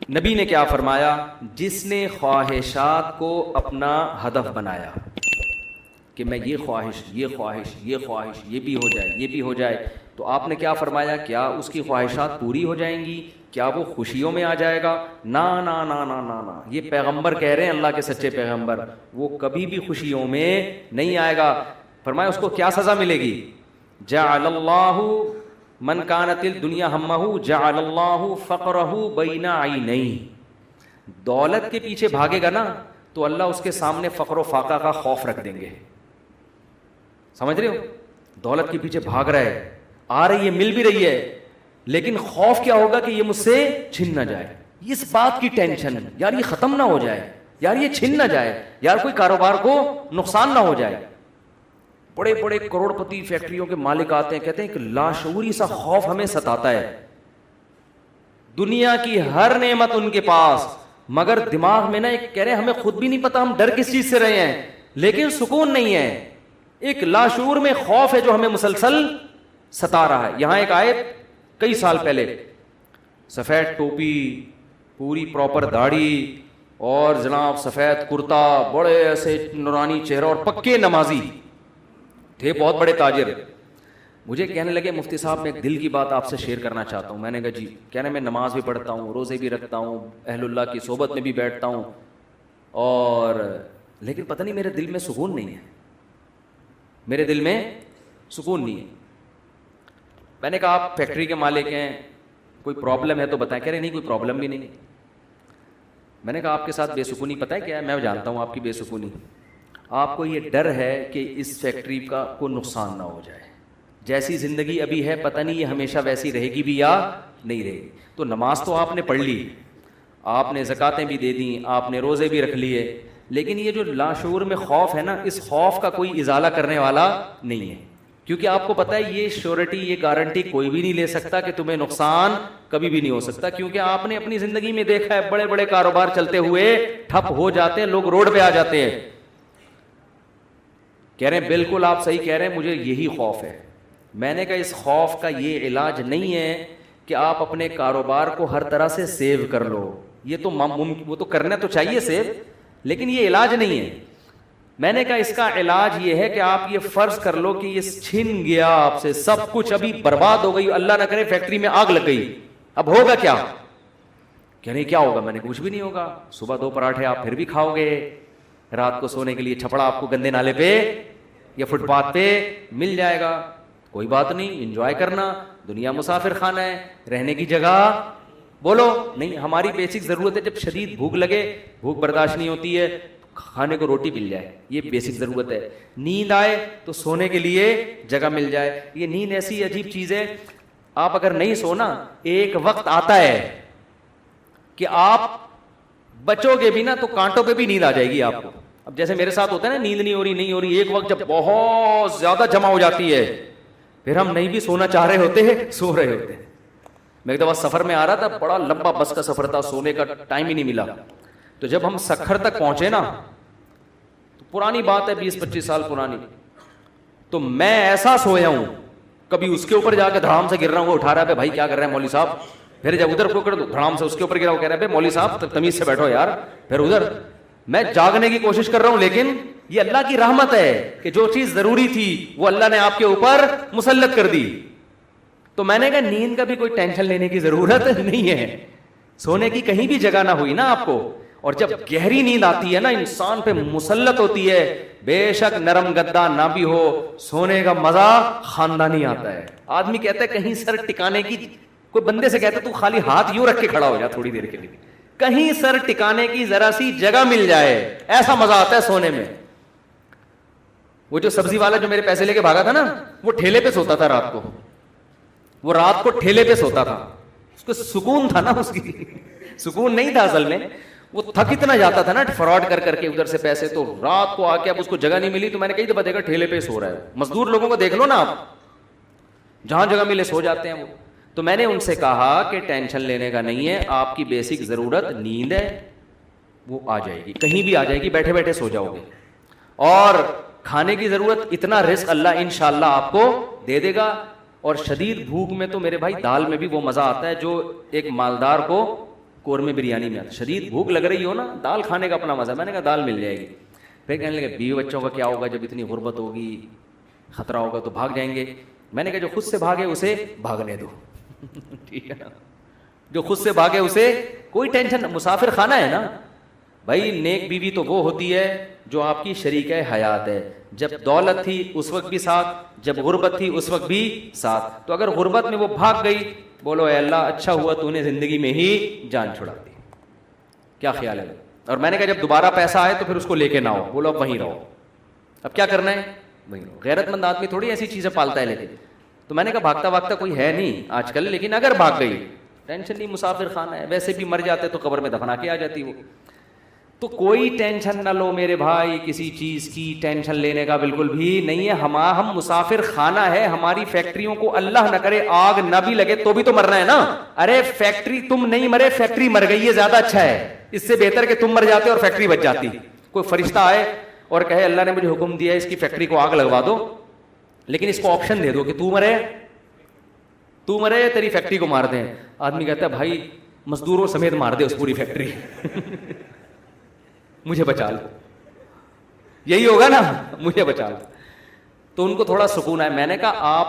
نبی نے کیا فرمایا؟ جس نے خواہشات کو اپنا ہدف بنایا کہ میں یہ خواہش یہ خواہش یہ خواہش یہ بھی ہو جائے یہ بھی ہو جائے، تو آپ نے کیا فرمایا؟ کیا اس کی خواہشات پوری ہو جائیں گی؟ کیا وہ خوشیوں میں آ جائے گا؟ نا نا نا نا نا نا، یہ پیغمبر کہہ رہے ہیں، اللہ کے سچے پیغمبر، وہ کبھی بھی خوشیوں میں نہیں آئے گا۔ فرمایا اس کو کیا سزا ملے گی؟ جعل اللہ من کانت الدنیا ہمہ جعل اللہ فقرہ بین عینیہ، دولت کے پیچھے بھاگے گا نا تو اللہ اس کے سامنے فقر و فاقہ کا خوف رکھ دیں گے۔ سمجھ رہے ہو؟ دولت کے پیچھے بھاگ رہا ہے، آ رہی ہے، مل بھی رہی ہے، لیکن خوف کیا ہوگا کہ یہ مجھ سے چھن نہ جائے، اس بات کی ٹینشن، یار یہ ختم نہ ہو جائے، یار یہ چھن نہ جائے، یار کوئی کاروبار کو نقصان نہ ہو جائے۔ بڑے بڑے کروڑ پتی فیکٹریوں کے مالک آتے ہیں، کہتے ہیں کہ لاشعوری سا خوف ہمیں ستاتا ہے، دنیا کی ہر نعمت ان کے پاس، مگر دماغ میں نا ایک کہہ رہے ہیں ہمیں خود بھی نہیں پتا ہم ڈر کس چیز سے رہے ہیں، لیکن سکون نہیں ہے، ایک لاشعور میں خوف ہے جو ہمیں مسلسل ستا رہا ہے۔ یہاں ایک آیت کئی سال پہلے، سفید ٹوپی، پوری پراپر داڑھی، اور جناب سفید کرتا، بڑے ایسے نورانی چہرہ، اور پکے نمازی تھے، بہت بڑے تاجر، مجھے کہنے لگے مفتی صاحب میں ایک دل کی بات آپ سے شیئر کرنا چاہتا ہوں۔ میں نے کہا جی۔ کہنے میں نماز بھی پڑھتا ہوں، روزے بھی رکھتا ہوں، اہل اللہ کی صحبت میں بھی بیٹھتا ہوں، اور لیکن پتہ نہیں میرے دل میں سکون نہیں ہے، میرے دل میں سکون نہیں ہے۔ میں نے کہا آپ فیکٹری کے مالک ہیں، کوئی پرابلم ہے تو بتائیں۔ کہہ رہے نہیں کوئی پرابلم بھی نہیں۔ میں نے کہا آپ کے ساتھ بے سکونی پتہ ہے کیا ہے؟ میں جانتا ہوں آپ کی بے سکونی، آپ کو یہ ڈر ہے کہ اس فیکٹری کا کوئی نقصان نہ ہو جائے، جیسی زندگی ابھی ہے پتہ نہیں یہ ہمیشہ ویسی رہے گی بھی یا نہیں رہے گی۔ تو نماز تو آپ نے پڑھ لی، آپ نے زکاتیں بھی دے دیں، آپ نے روزے بھی رکھ لیے، لیکن یہ جو لاشعور میں خوف ہے نا، اس خوف کا کوئی ازالہ کرنے والا نہیں ہے، کیونکہ آپ کو پتہ ہے یہ شیورٹی، یہ گارنٹی کوئی بھی نہیں لے سکتا کہ تمہیں نقصان کبھی بھی نہیں ہو سکتا، کیونکہ آپ نے اپنی زندگی میں دیکھا ہے بڑے بڑے کاروبار چلتے ہوئے ٹھپ ہو جاتے ہیں، لوگ روڈ پہ آ جاتے ہیں۔ کہہ رہے ہیں بالکل آپ صحیح کہہ رہے ہیں، مجھے یہی خوف ہے۔ میں نے کہا اس خوف کا یہ علاج نہیں ہے کہ آپ اپنے کاروبار کو ہر طرح سے سیو کر لو، یہ تو وہ تو کرنا تو چاہیے سیو، لیکن یہ علاج نہیں ہے۔ میں نے کہا اس کا علاج یہ ہے کہ آپ یہ فرض کر لو کہ یہ چھن گیا آپ سے سب کچھ، ابھی برباد ہو گئی، اللہ نہ کرے فیکٹری میں آگ لگ گئی، اب ہوگا کیا؟ کہہ رہے کیا ہوگا؟ میں نے کچھ بھی نہیں ہوگا، صبح 2 پراٹھے آپ پھر بھی کھاؤ گے، رات کو سونے کے لیے چھپڑا آپ کو گندے نالے پہ یا فٹ پاتھ پہ مل جائے گا، کوئی بات نہیں، انجوائے کرنا، دنیا مسافر خانہ ہے، رہنے کی جگہ بولو نہیں۔ ہماری بیسک ضرورت ہے، جب شدید بھوک لگے، بھوک برداشت نہیں ہوتی ہے، کھانے کو روٹی مل جائے، یہ بیسک ضرورت ہے۔ نیند آئے تو سونے کے لیے جگہ مل جائے۔ یہ نیند ایسی عجیب چیز ہے، آپ اگر نہیں سونا، ایک وقت آتا ہے کہ آپ بچو گے بھی نا تو کانٹوں پہ بھی نیند آ جائے گی آپ کو۔ اب جیسے میرے ساتھ ہوتا ہے نا، نیند نہیں ہو رہی، ایک وقت جب بہت زیادہ جمع ہو جاتی ہے، پھر ہم نہیں بھی سونا چاہ رہے ہوتے ہیں، سو رہے ہوتے ہیں۔ میں ایک دفعہ سفر میں آ رہا تھا، بڑا لمبا بس کا سفر تھا، سونے کا ٹائم ہی نہیں ملا، تو جب ہم سکھر تک پہنچے نا، تو پرانی بات ہے 20-25 سال پرانی، تو میں ایسا سویا ہوں، کبھی اس کے اوپر جا کے دھڑام سے گر رہا ہوں، وہ اٹھا رہا ہے بھائی کیا کر رہے ہیں مولوی صاحب، پھر جب ادھر پکڑ تو دھڑام سے اس کے اوپر گرا، وہ کہہ رہا ہے مولوی صاحب تمیز سے بیٹھو یار، پھر ادھر میں جاگنے کی کوشش کر رہا ہوں، لیکن یہ اللہ کی رحمت ہے کہ جو چیز ضروری تھی وہ اللہ نے آپ کے اوپر مسلط کر دی۔ تو میں نے کہا نیند کا بھی کوئی ٹینشن لینے کی ضرورت نہیں ہے، سونے کی کہیں بھی جگہ نہ ہوئی نا آپ کو، اور جب گہری نیند آتی ہے نا، انسان پہ مسلط ہوتی ہے، بے شک نرم گدا نہ بھی ہو، سونے کا مزہ خاندانی آتا ہے۔ آدمی کہتا ہے کہیں سر ٹکانے کی، کوئی بندے سے کہتا ہے تو خالی ہاتھ یوں رکھ کے کھڑا ہو جا تھوڑی دیر کے لیے، کہیں سر ٹکانے کی ذرا سی جگہ مل جائے، ایسا مزہ آتا ہے سونے میں۔ وہ جو سبزی والا جو میرے پیسے لے کے بھاگا تھا نا، وہ ٹھیلے پہ سوتا تھا رات کو، وہ رات کو ٹھیلے پہ سوتا تھا، اس کو سکون تھا نا، اس کی سکون نہیں تھا اصل میں، وہ تھک اتنا جاتا تھا نا فراڈ کر کر کے ادھر سے پیسے، تو رات کو آ کے اب اس کو جگہ نہیں ملی، تو میں نے کئی دفعہ دیکھا ٹھیلے پہ سو رہا ہے۔ مزدور لوگوں کو دیکھ لو نا آپ، جہاں جگہ ملے سو جاتے ہیں وہ۔ تو میں نے ان سے کہا کہ ٹینشن لینے کا نہیں ہے، آپ کی بیسک ضرورت نیند ہے، وہ آ جائے گی، کہیں بھی آ جائے گی، بیٹھے بیٹھے سو جاؤ گے، اور کھانے کی ضرورت اتنا رزق اللہ انشاءاللہ آپ کو دے دے گا۔ اور شدید بھوک میں تو میرے بھائی دال میں بھی وہ مزہ آتا ہے جو ایک مالدار کو قورمے بریانی میں آتا. شدید بھوک لگ رہی ہو نا, دال کھانے کا اپنا مزہ. میں نے کہا دال مل جائے گی. پھر کہنے لگے بیوی بچوں کا کیا ہوگا جب اتنی غربت ہوگی, خطرہ ہوگا تو بھاگ جائیں گے. میں نے کہا جو خود سے بھاگے اسے بھاگنے دو. ٹھیک ہے نا, جو خود سے بھاگے اسے کوئی ٹینشن. مسافر خانہ ہے نا بھائی. نیک بیوی تو وہ ہوتی ہے جو آپ کی شریک حیات ہے. جب دولت تھی اس وقت بھی ساتھ, جب غربت تھی اس وقت بھی ساتھ. تو اگر غربت میں وہ بھاگ گئی, بولو اے اللہ اچھا ہوا تو نے زندگی میں ہی جان چھڑا دی. کیا خیال ہے؟ اور میں نے کہا جب دوبارہ پیسہ آئے تو پھر اس کو لے کے نہ ہو, بولو اب وہیں رہو. اب کیا کرنا ہے, وہیں رہو. غیرت مند آدمی تھوڑی ایسی چیزیں پالتا ہے. لیکن تو میں نے کہا بھاگتا بھاگتا کوئی ہے نہیں آج کل, لیکن اگر بھاگ گئی ٹینشن نہیں, مسافر خانہ ہے. ویسے بھی مر جاتے تو قبر میں دفنا کے آ جاتی وہ. تو کوئی ٹینشن نہ لو میرے بھائی, کسی چیز کی ٹینشن لینے کا بالکل بھی نہیں ہے. ہم مسافر خانہ ہے. ہماری فیکٹریوں کو اللہ نہ کرے آگ نہ بھی لگے تو بھی تو مرنا ہے نا. ارے فیکٹری تم نہیں مرے, فیکٹری مر گئی, یہ زیادہ اچھا ہے. اس سے بہتر کہ تم مر جاتے اور فیکٹری بچ جاتی. کوئی فرشتہ آئے اور کہے اللہ نے مجھے حکم دیا ہے اس کی فیکٹری کو آگ لگوا دو, لیکن اس کو آپشن دے دو کہ تو مرے تیری فیکٹری کو مار دیں. آدمی کہتا ہے بھائی مزدوروں سمیت مار دے اس پوری فیکٹری, مجھے بچا لو. یہی ہوگا نا, مجھے بچا لو. تو ان کو تھوڑا سکون ہے. میں نے کہا آپ